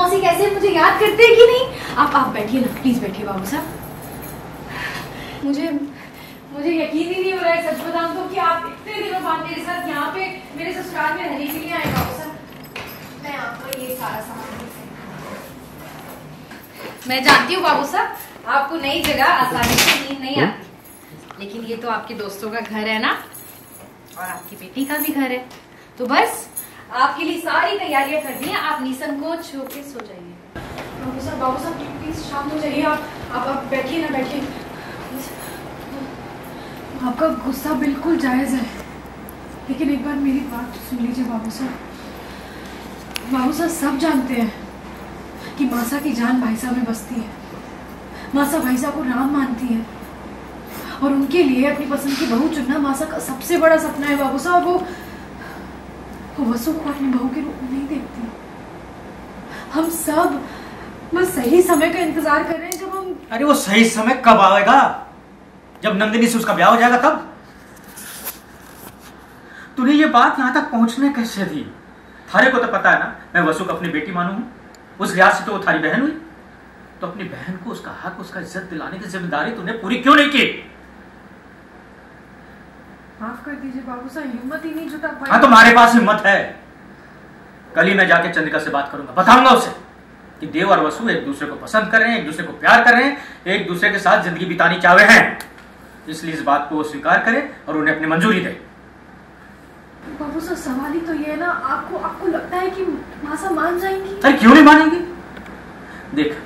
मासी कैसे मुझे याद करते हैं कि नहीं। आप बैठिए ना, प्लीज बैठिए बाबू साहब। मुझे यकीन ही नहीं हो रहा है सच बताऊं तो कि आप इतने दिनों बाद मेरे साथ यहाँ पे मेरे ससुराल में रहने के लिए आए बाबू साहब। मैं आपको ये सारा सामान, मैं जानती हूँ बाबू साहब आपको नई जगह आसानी से नींद नहीं आती, लेकिन ये तो आपके दोस्तों का घर है ना, और आपकी बेटी का भी घर है, तो बस आपके लिए सारी तैयारियां कर दी हैं। आप निसंकोच होके सो जाइए। बाबू साहब प्लीज शांत हो जाइए। आप बैठिए ना, बैठिए। आपका गुस्सा बिल्कुल जायज है, लेकिन एक बार मेरी बात सुन लीजिए बाबू साहब। बाबू साहब सब जानते हैं कि मासा की जान भाई साहब में बसती है। मासा भाई साहब को राम मानती है, और उनके लिए अपनी पसंद की बहू चुनना मासा का सबसे बड़ा सपना है बाबू साहब। वो वसु को अपनी बहू के रूप में नहीं देखती। हम सब बस सही समय का इंतजार कर रहे हैं जब हम। अरे वो सही समय कब आएगा? जब नंदिनी से उसका ब्याह हो जाएगा तब। तूने ये बात यहां तक पहुंचने कैसे दी? थारे को तो पता है ना मैं वसु को अपनी बेटी मानू हूं। उस लिहाज से तो वो थारी बहन हुई, तो अपनी बहन को उसका हक, उसका इज्जत दिलाने की जिम्मेदारी तूने पूरी क्यों नहीं की? माफ कर दीजिए बाबू साहब, हिम्मत ही नहीं जुटा पाई। हाँ, तुम्हारे पास हिम्मत है। कल ही मैं जाके चंद्रिका से बात करूंगा, बताऊंगा उसे कि देव और वसु एक दूसरे को पसंद कर रहे हैं, एक दूसरे को प्यार कर रहे हैं, एक दूसरे के साथ जिंदगी बितानी चाह रहे हैं। इसलिए इस बात को वो स्वीकार करे और उन्हें अपनी मंजूरी दे। बाबू साहब सवाल ही तो ये है ना, आपको लगता है कि मासा मान जाएंगी? अरे क्यों नहीं मानेंगी? देख,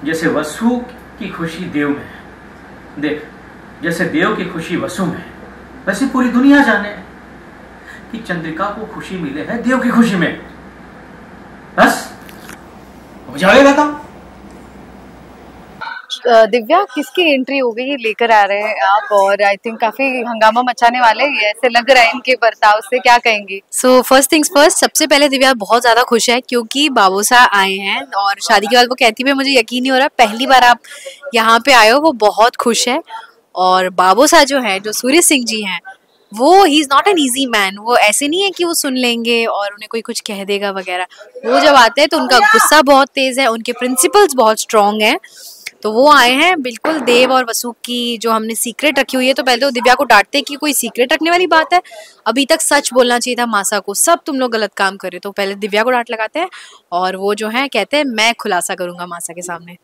जैसे वसु की खुशी देव में है, देख जैसे देव की खुशी वसु में है, वैसे पूरी दुनिया जाने कि चंद्रिका को खुशी मिले है देव की खुशी में। बस हो जाएगा काम। दिव्या, किसकी एंट्री हो गई लेकर आ रहे हैं आप, और आई थिंक काफी हंगामा मचाने वाले हैं, ऐसे लग रहा है इनके बर्ताव से, क्या कहेंगी? सो फर्स्ट थिंग्स फर्स्ट, सबसे पहले दिव्या बहुत ज्यादा खुश है क्योंकि बाबूसा आए हैं, और शादी के बाद वो कहती है मुझे यकीन नहीं हो रहा पहली बार आप यहाँ पे आए हो। वो बहुत खुश है। और बाबूसा जो है, जो सूर्य सिंह जी हैं, वो he is not an easy man. वो ऐसे नहीं है कि वो सुन लेंगे और उन्हें कोई कुछ कह देगा वगैरह। वो जब आते हैं तो उनका गुस्सा बहुत तेज है, उनके प्रिंसिपल्स बहुत स्ट्रांग हैं। तो वो आए हैं बिल्कुल देव और वसु की जो हमने सीक्रेट रखी हुई है, तो पहले तो दिव्या को डांटते कि कोई सीक्रेट रखने वाली बात है, अभी तक सच बोलना चाहिए था मासा को, सब तुम लोग गलत काम कर रहे हो। तो पहले दिव्या को डांट लगाते हैं, और वो जो है कहते हैं मैं खुलासा करूंगा मासा के सामने।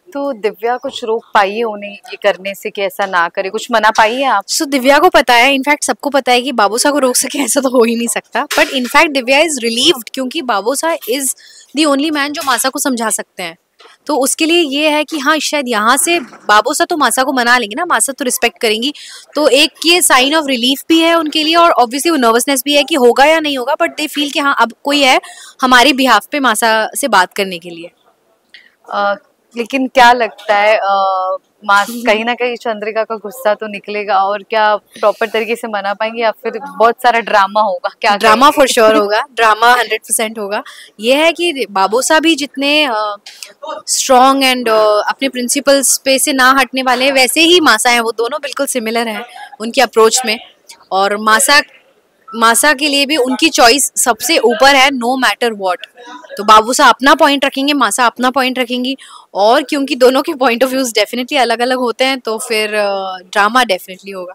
तो दिव्या कुछ रोक पाई है उन्हें ये करने से कि ऐसा ना करे, कुछ मना पाई है आप? सो दिव्या को पता है, इनफैक्ट सबको पता है कि बाबूसा को रोक सके ऐसा तो हो ही नहीं सकता, but in fact Divya is relieved क्योंकि बाबूसा इज द ओनली मैन जो मासा को समझा सकते हैं। तो उसके लिए ये है कि हाँ शायद यहाँ से बाबूसा तो मासा को मना लेंगे ना, मासा तो रिस्पेक्ट करेंगी, तो एक ये साइन ऑफ रिलीफ भी है उनके लिए, और ऑब्वियसली वो नर्वसनेस भी है कि होगा या नहीं होगा, बट दे फील कि हाँ अब कोई है हमारे बिहाफ पे मासा से बात करने के लिए। लेकिन क्या लगता है कहीं ना कहीं चंद्रिका का गुस्सा तो निकलेगा, और क्या प्रॉपर तरीके से मना पाएंगे या फिर बहुत सारा ड्रामा होगा? क्या ड्रामा फॉर श्योर होगा, ड्रामा 100% होगा। ये है कि बाबूसा भी जितने स्ट्रॉन्ग एंड अपने प्रिंसिपल्स पे से ना हटने वाले हैं, वैसे ही मासा है, वो दोनों बिल्कुल सिमिलर हैं उनकी अप्रोच में। और मासा के लिए भी उनकी चॉइस सबसे ऊपर है, नो मैटर व्हाट। तो बाबूसा अपना पॉइंट रखेंगे, मासा अपना पॉइंट रखेंगी, और क्योंकि दोनों के पॉइंट ऑफ व्यूज डेफिनेटली अलग अलग होते हैं, तो फिर ड्रामा डेफिनेटली होगा।